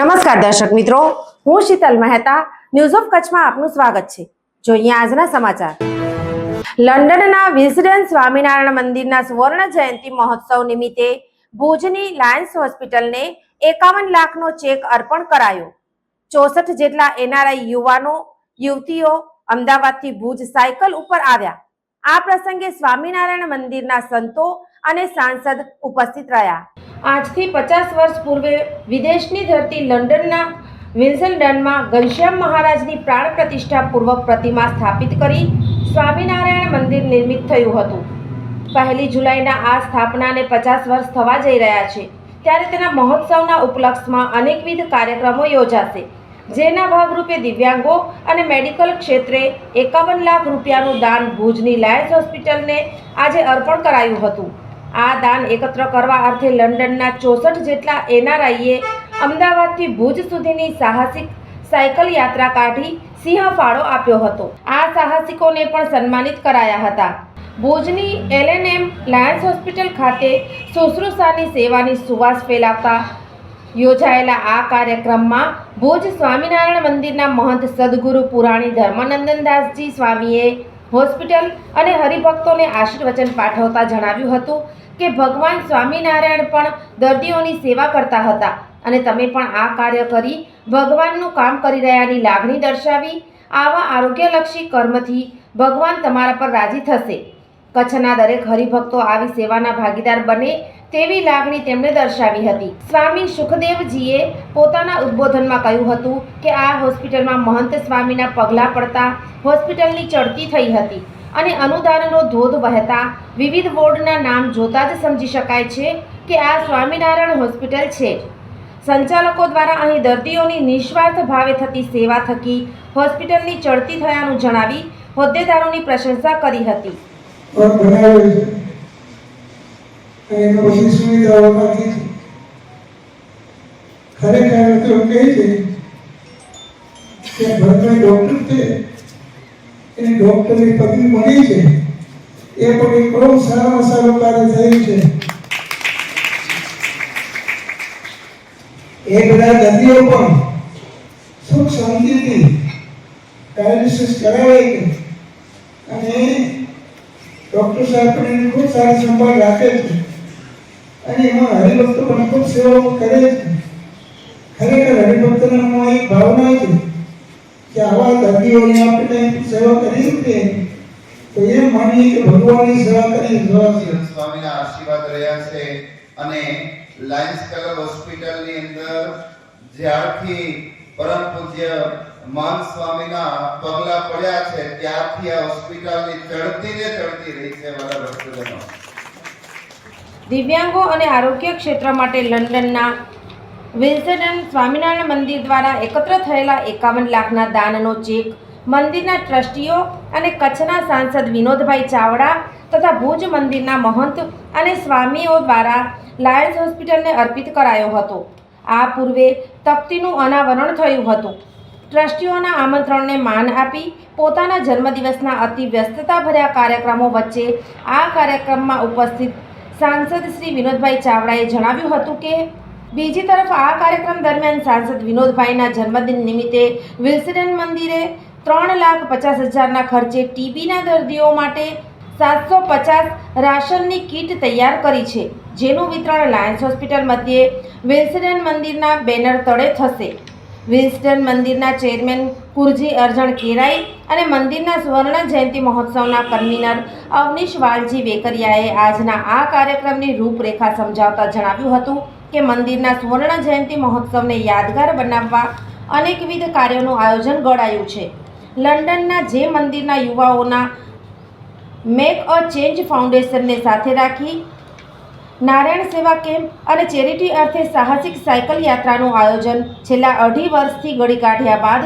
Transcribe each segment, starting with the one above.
નમસ્કાર દર્શક મિત્રો, હું શીતલ મહેતા ન્યૂઝ ઓફ કચ્છમાં આપનું સ્વાગત છે। જોઈએ આજના સમાચાર। લંડનના વિઝડન સ્વામિનારાયણ મંદિરના સુવર્ણ જયંતિ મહોત્સવ નિમિત્તે ભુજની લાયન્સ હોસ્પિટલને 51 લાખનો ચેક અર્પણ કરાયો। 64 જેટલા એનઆરઆઈ યુવાનો યુવતીઓ અમદાવાદથી ભુજ સાયકલ ઉપર આવ્યા। આ પ્રસંગે સ્વામિનારાયણ મંદિરના સંતો અને સાંસદ ઉપસ્થિત રહ્યા। આજથી 50 વર્ષ પૂર્વે વિદેશની ધરતી લંડનના વિઝલડનમાં ઘનશ્યામ મહારાજની પ્રાણ પ્રતિષ્ઠા પૂર્વક પ્રતિમા સ્થાપિત કરી સ્વામિનારાયણ મંદિર નિર્મિત થયું હતું। 1 જુલાઈના આ સ્થાપનાને 50 વર્ષ થવા જઈ રહ્યા છે, ત્યારે તેના મહોત્સવના ઉપલક્ષમાં અનેકવિધ કાર્યક્રમો યોજાશે, જેના ભાગરૂપે દિવ્યાંગો અને મેડિકલ ક્ષેત્રે 51 લાખ રૂપિયાનું દાન ભુજની લાયન્સ હોસ્પિટલને આજે અર્પણ કરાયું હતું। આ દાન એકત્ર કરવા અર્થે લંડનના 64 જેટલા એનઆરઆઈએ અમદાવાદથી ભુજ સુધીની સાહસિક સાયકલ યાત્રા કાઢી સિંહ ફાળો આપ્યો હતો। આ સાહસિકોને પણ સન્માનિત કરાયા હતા। ભુજની એલએનએમ લાયન્સ હોસ્પિટલ ખાતે શુશ્રૂષાની સેવાની સુવાસ ફેલાવતા યોજાયેલા આ કાર્યક્રમમાં ભુજ સ્વામિનારાયણ મંદિરના મહંત સદગુરુ પુરાણી ધર્માનંદનદાસજી સ્વામીએ હોસ્પિટલ અને હરિભક્તોને આશીર્વચન પાઠવતા જણાવ્યું હતું કે ભગવાન સ્વામિનારાયણ પણ દર્દીઓની સેવા કરતા હતા અને તમે પણ આ કાર્ય કરી ભગવાનનું કામ કરી રહ્યાની લાગણી દર્શાવી આવા આરોગ્યલક્ષી કર્મથી ભગવાન તમારા પર રાજી થશે। કચ્છના દરેક હરિભક્તો આવી સેવાના ભાગીદાર બને તેવી લાગણી તેમણે દર્શાવી હતી। સ્વામી સુખદેવજીએ પોતાના ઉદ્બોધનમાં કહ્યું હતું કે આ હોસ્પિટલમાં મહંત સ્વામીના પગલાં પડતા હોસ્પિટલની ચડતી થઈ હતી અને અનુદાનનો ધોધ વહેતા વિવિધ વોર્ડના નામ જોતા જ સમજી શકાય છે કે આ સ્વામિનારાયણ હોસ્પિટલ છે। સંચાલકો દ્વારા અહીં દર્દીઓની નિસ્વાર્થ ભાવે થતી સેવા થકી હોસ્પિટલની ચડતી થયાનું જણાવી હોદ્દેદારોની પ્રશંસા કરી હતી। ડોક્ટરની પદવી મળી છે એ પણ એક બહુ સારામાં સારું કાર્ય થયું છે। એ બધા દર્દીઓ પણ સુખ શાંતિથી ડાયાલિસિસ કરાવે છે અને ડોક્ટર સાહેબ પણ એની ખૂબ સારી સંભાળ રાખે છે અને એમાં હરિભક્તો પણ ખૂબ સેવાઓ કરે છે। ખરેખર હરિભક્તોના એક ભાવના છે કે આવા દર્દીઓની આપણે સેવા કરી શકીએ તો એ માનીએ કે ભગવાનની સેવા કરી સ્વામીના આશીર્વાદ રહ્યા છે અને લાયન્સ કલર હોસ્પિટલની અંદર જ્યારથી પરમ પૂજ્ય મહંત સ્વામીના પગલા પડ્યા છે ત્યારથી આ હોસ્પિટલની ચડતી રહી છે। મારા ભક્તજનો, દિવ્યાંગો અને આરોગ્ય ક્ષેત્ર માટે લંડનના વિલ્સડન સ્વામિનારાયણ મંદિર દ્વારા એકત્ર થયેલા 51 લાખના દાનનો ચેક મંદિરના ટ્રસ્ટીઓ અને કચ્છના સાંસદ વિનોદભાઈ ચાવડા તથા ભુજ મંદિરના મહંત અને સ્વામીઓ દ્વારા લાયન્સ હોસ્પિટલને અર્પિત કરાયો હતો। આ પૂર્વે તકતીનું અનાવરણ થયું હતું। ટ્રસ્ટીઓના આમંત્રણને માન આપી પોતાના જન્મદિવસના અતિ વ્યસ્તતાભર્યા કાર્યક્રમો વચ્ચે આ કાર્યક્રમમાં ઉપસ્થિત સાંસદ શ્રી વિનોદભાઈ ચાવડાએ જણાવ્યું હતું કે બીજી તરફ આ કાર્યક્રમ દરમિયાન સાંસદ વિનોદભાઈના જન્મદિન નિમિત્તે વિલ્સડન મંદિરે 3,50,000ના ખર્ચે ટીબીના દર્દીઓ માટે 750 રાશનની કીટ તૈયાર કરી છે, જેનું વિતરણ લાયન્સ હોસ્પિટલ મધ્યે વિલ્સડન મંદિરના બેનર તળે થશે। વિલ્સડન મંદિરના ચેરમેન કુરજી અરજણ કેરાઈ અને મંદિરના સુવર્ણ જયંતિ મહોત્સવના કન્વીનર અવનીશ વાલજી વેકરિયાએ આજના આ કાર્યક્રમની રૂપરેખા સમજાવતા જણાવ્યું હતું કે મંદિરના સુવર્ણ જયંતિ મહોત્સવને યાદગાર બનાવવા અનેકવિધ કાર્યોનું આયોજન ઘડાયું છે। લંડનના જે મંદિરના યુવાઓના મેક અ ચેન્જ ફાઉન્ડેશનને સાથે રાખી નારાયણ સેવા કેમ્પ અને ચેરિટી અર્થે સાહસિક સાયકલ યાત્રાનું આયોજન છેલ્લા 2.5 વર્ષથી ઘડી કાઢ્યા બાદ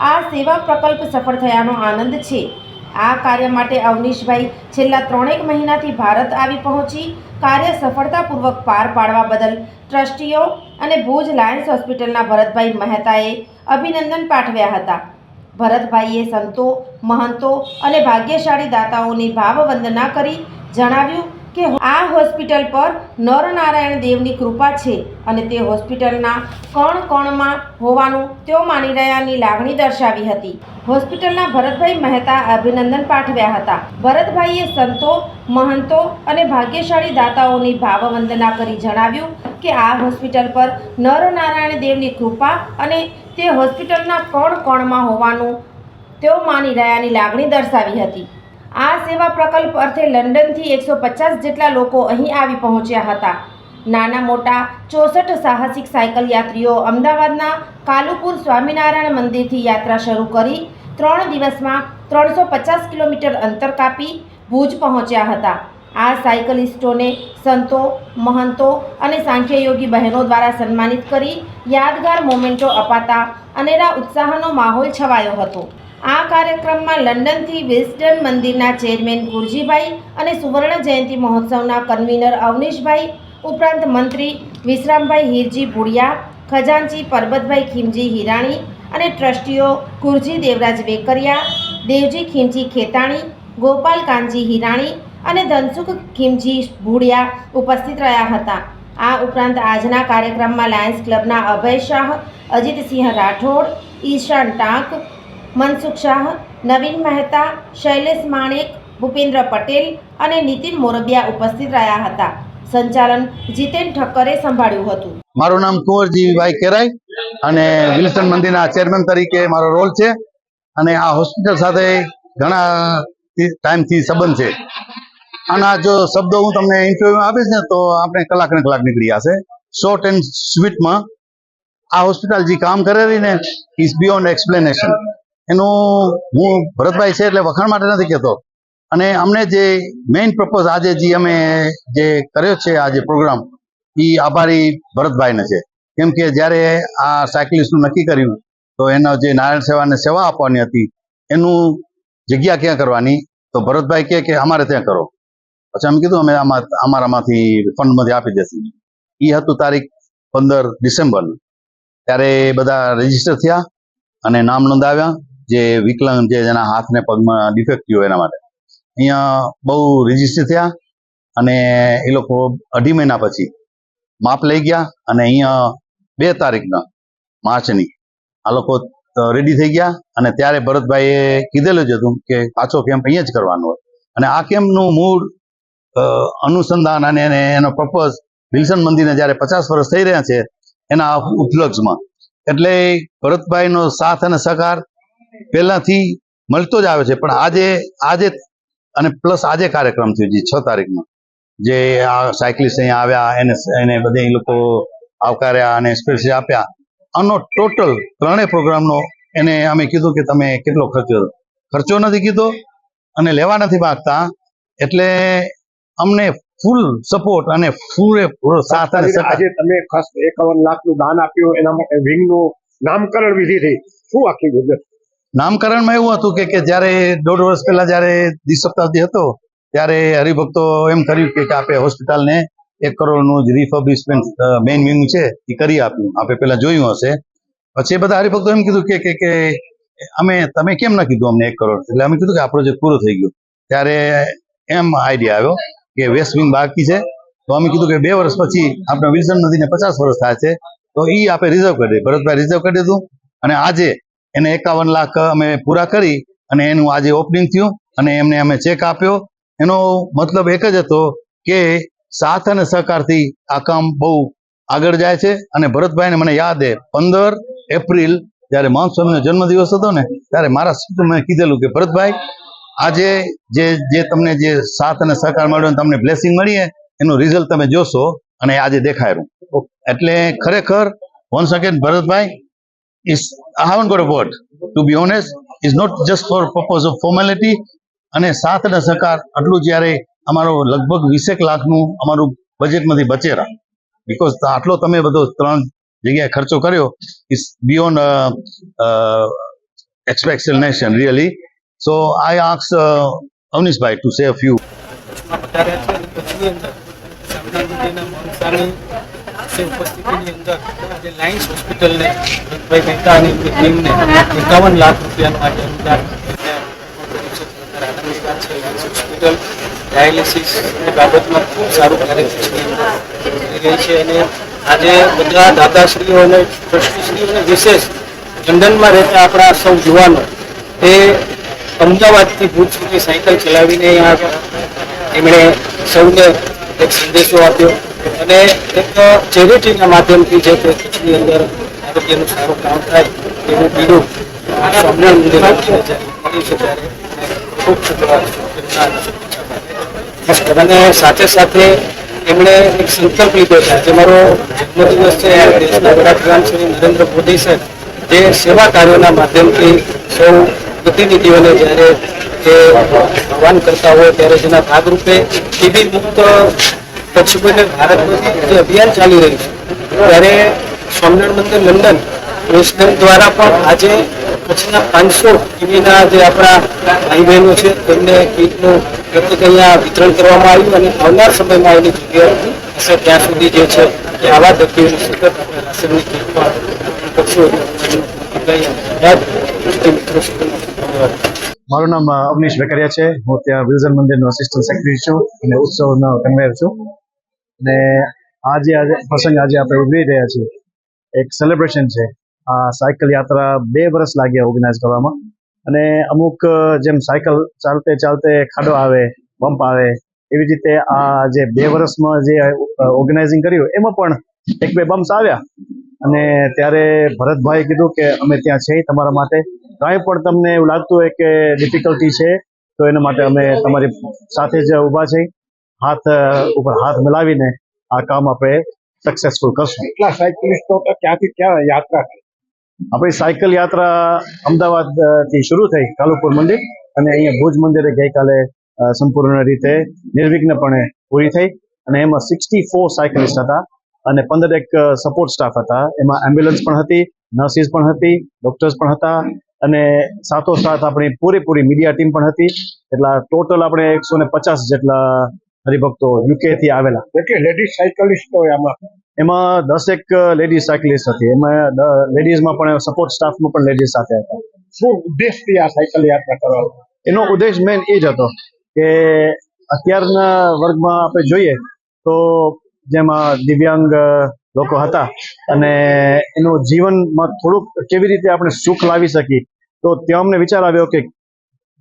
આ સેવા પ્રકલ્પ સફળ થયાનો આનંદ છે। આ કાર્ય માટે અવનીશભાઈ છેલ્લા 3 મહિનાથી ભારત આવી પહોંચી કાર્ય સફળતાપૂર્વક પાર પાડવા બદલ ટ્રસ્ટીઓ અને ભુજ લાયન્સ હોસ્પિટલના ભરતભાઈ મહેતાએ અભિનંદન પાઠવ્યા હતા। ભરતભાઈએ સંતો, મહંતો અને ભાગ્યશાળી દાતાઓની ભાવવંદના કરી જણાવ્યું કે આ હોસ્પિટલ પર નરનારાયણ દેવની કૃપા છે અને તે હોસ્પિટલના કણ કણમાં હોવાનું તેઓ માની રહ્યાની લાગણી દર્શાવી હતી. હોસ્પિટલના ભરતભાઈ મહેતા અભિનંદન પાઠવ્યા હતા. ભરતભાઈએ સંતો, મહંતો અને ભાગ્યશાળી દાતાઓની ભાવવંદના કરી જણાવ્યું કે આ હોસ્પિટલ પર નરનારાયણ દેવની કૃપા અને તે હોસ્પિટલના કણ કણમાં હોવાનું તેઓ માની રહ્યાની લાગણી દર્શાવી હતી. આ સેવા પ્રકલ્પ અર્થે લંડનથી 150 જેટલા લોકો અહીં આવી પહોંચ્યા હતા. નાના મોટા 64 સાહસિક સાયકલ યાત્રીઓ અમદાવાદના કાલુપુર સ્વામિનારાયણ મંદિરથી યાત્રા શરૂ કરી 3 દિવસમાં 350 કિલોમીટર અંતર કાપી ભુજ પહોંચ્યા હતા. આ સાયકલિસ્ટોને સંતો, મહંતો અને સાંખ્યયોગી બહેનો દ્વારા સન્માનિત કરી યાદગાર મોમેન્ટો અપાતા અનેરા ઉત્સાહનો માહોલ છવાયો હતો. આ કાર્યક્રમમાં લંડનથી વિલ્સડન મંદિરના ચેરમેન ગુરજીભાઈ અને સુવર્ણ જયંતિ મહોત્સવના કન્વીનર અવનીશભાઈ ઉપરાંત મંત્રી વિશ્રામભાઈ હીરજી ભુડિયા, ખજાનચી પરબતભાઈ ખીમજી હિરાણી અને ટ્રસ્ટીઓ કુરજી દેવરાજ વેકરિયા, દેવજી ખીમજી ખેતાણી, ગોપાલ કાનજી હિરાણી અને ધનસુખ ખીમજી ભુડિયા ઉપસ્થિત રહ્યા હતા. આ ઉપરાંત આજના કાર્યક્રમમાં લાયન્સ ક્લબના અભય શાહ, અજીતસિંહ રાઠોડ, ઈશાન ટાંક, મનસુખ શાહ, નવીન મહેતા, શૈલેષ માણેક, ભૂપેન્દ્ર પટેલ અને નીતિન મોરબિયા ઉપસ્થિત રહ્યા હતા. સંચાલન જીતેન ઠક્કરે સંભાળ્યું હતું. મારું નામ કુંવરજીભાઈ કેરાઈ અને વિલ્સન મંદિરના ચેરમેન તરીકે મારો રોલ છે અને આ હોસ્પિટલ સાથે ઘણા ટાઈમથી સંબંધ છે. આના જો શબ્દો હું તમને ઇન્ટરવ્યુ આપીશ ને તો આપણે કલાક ને કલાક નીકળી જશે. શોર્ટ એન્ડ સ્વીટમાં આ હોસ્પિટલ જે કામ કરેલી ને ઇઝ બિયોન્ડ એક્સપ્લેનેશન. એનું હું ભરતભાઈ છે એટલે વખાણ માટે નથી કહેતો. અને અમને જે મેઇન પર્પઝ આજે જે અમે જે કર્યો છે આ જે પ્રોગ્રામ એ આભારી ભરતભાઈને છે. કેમ કે જ્યારે આ સાયકલિસ્ટનું નક્કી કર્યું તો એનો જે નારાયણ સેવાને સેવા આપવાની હતી એનું જગ્યા ક્યાં કરવાની, તો ભરતભાઈ કહે કે અમારે ત્યાં કરો. પછી અમે કીધું અમે અમારામાંથી ફંડમાંથી આપી દેશું. એ હતું તારીખ 15 ડિસેમ્બર. ત્યારે બધા રજીસ્ટર થયા અને નામ નોંધાવ્યા. જે વિકલાંગ જે જેના હાથને પગમાં ડિફેક્ટિવ એના માટે અહીંયા બહુ રજીસ્ટર થયા અને એ લોકો 2.5 મહિના પછી માપ લઈ ગયા અને અહીંયા 2 તારીખના માર્ચની આ લોકો રેડી થઈ ગયા. અને ત્યારે ભરતભાઈએ કીધેલું જ હતું કે પાછો કેમ્પ અહીંયા જ કરવાનો હોય. અને આ કેમ્પનું મૂળ અનુસંધાન અને એનો પર્પઝ વિલ્સન મંદિરને જ્યારે 50 વર્ષ થઈ રહ્યા છે એના ઉપલક્ષમાં. એટલે ભરતભાઈનો સાથ અને સહકાર પહેલાથી મળતો જ આવે છે. પણ આજે અને પ્લસ આજે કાર્યક્રમ થયો જે 6 તારીખનો જે આ સાયકલિસ્ટ અહીંયા આવ્યા એને બધે એ લોકો આવકાર્યા અને સ્પેશિયલ આપ્યા. આનો ટોટલ 3 પ્રોગ્રામનો એને અમે કીધું કે તમે કેટલો ખર્ચો નથી કીધો અને લેવા નથી માંગતા. એટલે અમને ફૂલ સપોર્ટ અને પૂરેપૂરો સાથ અને આજે તમે ખાસ 51 લાખનું દાન આપ્યું, એના માટે વિંગનું નામકરણ વિધિ થઈ. શું આખી વિગત? નામકરણમાં એવું હતું કે જ્યારે 1.5 વર્ષ પહેલા જ્યારે દ્વિશતાબ્દી હતો ત્યારે હરિભક્તો એમ કર્યું કે આપણે હોસ્પિટલને 1 કરોડનું જ રિફર્બિશમેન્ટ મેઇન વિંગ છે એ કરી આપ્યું. આપણે પહેલા જોયું હશે. પછી બધા હરિભક્તો એમ કીધું કે તમે કેમ ના કીધું અમને 1 કરોડ? એટલે અમે કીધું કે આ પ્રોજેક્ટ પૂરો થઈ ગયો. ત્યારે એમ આઈડિયા આવ્યો કે વેસ્ટ વિંગ બાકી છે. તો અમે કીધું કે 2 વર્ષ પછી આપણે વિલ્સન નદીને 50 વર્ષ થાય છે તો એ આપણે રિઝર્વ કરી દઈએ. ભરતભાઈ રિઝર્વ કરી દીધું અને આજે એને 51 લાખ અમે પૂરા કરી અને એનું આજે ઓપનિંગ થયું અને એમને અમે ચેક આપ્યો. એનો મતલબ એક જ હતો કે સાથ અને સહકારથી આ કામ બહુ આગળ જાય છે. અને ભરતભાઈને મને યાદ છે 15 એપ્રિલ જ્યારે મહંત સ્વામીનો જન્મદિવસ હતો ને ત્યારે મારા સ્પીચમાં મેં કીધેલું કે ભરતભાઈ આજે જે તમને જે સાથ અને સહકાર મળ્યો તમને બ્લેસિંગ મળી એનું રિઝલ્ટ તમે જોશો અને આજે દેખાયું. એટલે ખરેખર once again Bharatbhai I haven't got a word. To be honest, it's not just for purpose of formality. અને સાથ અને સહકાર આટલું જ્યારે અમારો લગભગ 20 લાખનું અમારું બજેટમાંથી બચેરા. બીકોઝ આટલો તમે બધો 3 જગ્યાએ ખર્ચો કર્યો is beyond expectation really. So I ask Avnishbhai to say a few. ઉપસ્થિતિની અંદર આજે લાયન્સ હોસ્પિટલને ભરતભાઈ મહેતા અને ટીમને 51 લાખ રૂપિયાનું આજે અનુદાન હોસ્પિટલ ડાયાલિસિસની બાબતમાં ખૂબ સારું કાર્ય કરી રહી છે. અને આજે બધા દાદાશ્રીઓ અને ટ્રસ્ટીશ્રીઓને વિશેષ લંડનમાં રહેતા આપણા સૌ યુવાનો એ અમદાવાદથી ભુજ સુધી સાયકલ ચલાવીને અહીંયા એમણે સૌને એક સંદેશો આપ્યો અને એક ચેરિટીના માધ્યમથી જે તે કચ્છની અંદર આરોગ્યનું સારું કામ થાય એવું બીડું સ્વામિનારાયણ મંદિર મળ્યું છે ત્યારે ખૂબ અને સાથે સાથે એમણે એક સંકલ્પ લીધો છે. આજે મારો જન્મદિવસ છે. દેશના વડાપ્રધાન શ્રી નરેન્દ્ર મોદી છે જે સેવા કાર્યોના માધ્યમથી સૌ પ્રતિનિધિઓને જ્યારે એ આહ્વાન કરતા હોય ત્યારે જેના ભાગરૂપે ટીબી મુક્ત કચ્છ બને ભારતમાંથી જે અભિયાન ચાલી રહ્યું છે ત્યારે સ્વામિનારાયણ મંદિર લંડન પ્રેસિડેન્ટ દ્વારા પણ આજે કચ્છના 500 ટીબીના જે આપણા ભાઈ બહેનો છે તેમને કીટનું પ્રત્યેક અહીંયા વિતરણ કરવામાં આવ્યું અને આવનાર સમયમાં એની જગ્યાએ હશે ત્યાં સુધી જે છે એ આવા દર્દીઓની સતત રાશનની કીટ પણ કરશું. મારું નામ અવનીશ વેકરિયા છે. હું ત્યાં વિલ્સન મંદિરનો અસિસ્ટન્ટ સેક્રેટરી છું અને ઉત્સવનો કન્વેયર છું. અને આજે પ્રસંગ આજે આપણે ઉજવી રહ્યા છીએ એક સેલિબ્રેશન છે. આ સાયકલ યાત્રા 2 વર્ષ લાગ્યા ઓર્ગેનાઇઝ કરવામાં અને અમુક જેમ સાયકલ ચાલતે ખાડો આવે, બમ્પ આવે, એવી રીતે આ જે 2 વર્ષમાં જે ઓર્ગેનાઇઝિંગ કર્યું એમાં પણ 1-2 બમ્પ્સ આવ્યા અને ત્યારે ભરતભાઈએ કીધું કે અમે ત્યાં છીએ તમારા માટે, કાંઈ પણ તમને એવું લાગતું હોય કે ડિફિકલ્ટી છે તો એના માટે અમે તમારી સાથે જ ઊભા છીએ. હાથ ઉપર હાથ મિલાવીને આ કામ આપણે સક્સેસફુલ કરશું. કેટલા સાયકલિસ્ટો ક્યાંથી ક્યાં યાત્રા થઈ? આપણી સાયકલ યાત્રા અમદાવાદથી શરૂ થઈ કાલુપુર મંદિર અને અહીંયા ભુજ મંદિરે ગઈકાલે સંપૂર્ણ રીતે નિર્વિઘ્નપણે પૂરી થઈ અને એમાં 64 સાયકલિસ્ટ હતા અને 15 સપોર્ટ સ્ટાફ હતા. એમાં એમ્બ્યુલન્સ પણ હતી, નર્સિસ પણ હતી, ડોક્ટર્સ પણ હતા અને સાથોસાથ આપણી પૂરેપૂરી મીડિયા ટીમ પણ હતી. એટલા ટોટલ આપણે 150 જેટલા હરિભક્તો UK થી આવેલા. કેટલી લેડીઝ સાયકલિસ્ટો એમાં 10 લેડીઝ સાયકલિસ્ટ હતી. એમાં લેડીઝમાં પણ સપોર્ટ સ્ટાફમાં પણ લેડીઝ સાથે હતા. શું ઉદ્દેશથી આ સાયકલ યાત્રા કરવાનો? એનો ઉદ્દેશ મેન એ જ હતો કે અત્યારના વર્ગમાં આપણે જોઈએ તો જેમાં દિવ્યાંગ લોકો હતા અને એનું જીવનમાં થોડુંક કેવી રીતે આપણે સુખ લાવી શકીએ તો ત્યાં અમને વિચાર આવ્યો કે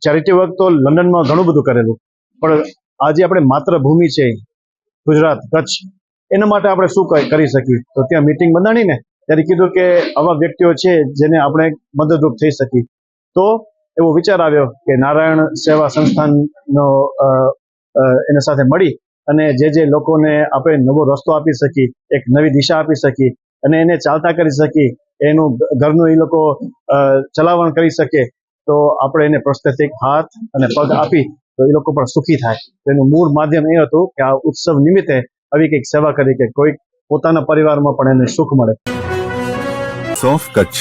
ચેરિટી વર્ક તો લંડનમાં ઘણું બધું કરેલું પણ આજે આપણે માતૃભૂમિ છે ગુજરાત, કચ્છ, એના માટે આપણે શું કરી શકીએ. તો ત્યાં મીટિંગ બંધાણીને ત્યારે કીધું કે આવા વ્યક્તિઓ છે જેને આપણે મદદરૂપ થઈ શકીએ. તો એવો વિચાર આવ્યો કે નારાયણ સેવા સંસ્થાનનો એના સાથે મળી અને જે લોકોને આપણે નવો રસ્તો આપી શકીએ, એક નવી દિશા આપી શકીએ અને એને ચાલતા કરી શકીએ, એનું ઘરનું એ લોકો ચલાવણ કરી શકે તો આપણે એને પ્રોસ્થેટિક હાથ અને પગ આપી તો એ લોકો પણ સુખી થાય. તેનું મૂળ માધ્યમ એ હતું કે આ ઉત્સવ નિમિત્તે આવી કંઈક સેવા કરી કે કોઈ પોતાના પરિવારમાં પણ એને સુખ મળે. સોફ Kutch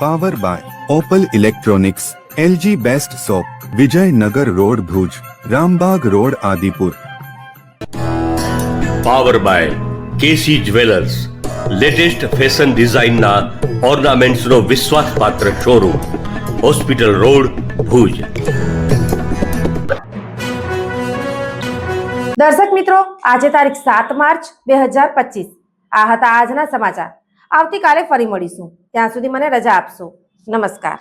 power by Opal electronics, LG best shop, Vijaynagar road Bhuj, Rambagh road Adipur. Power by KC jewellers, latest fashion ડિઝાઇનના ઓર્નામેન્ટ્સનો વિશ્વાસપાત્ર શોરૂમ, હોસ્પિટલ રોડ ભુજ. દર્શક મિત્રો, આજે તારીખ 7 માર્ચ 2025 આ હતા આજના સમાચાર. આવતીકાલે ફરી મળીશું. ત્યાં સુધી મને રજા આપશો. નમસ્કાર.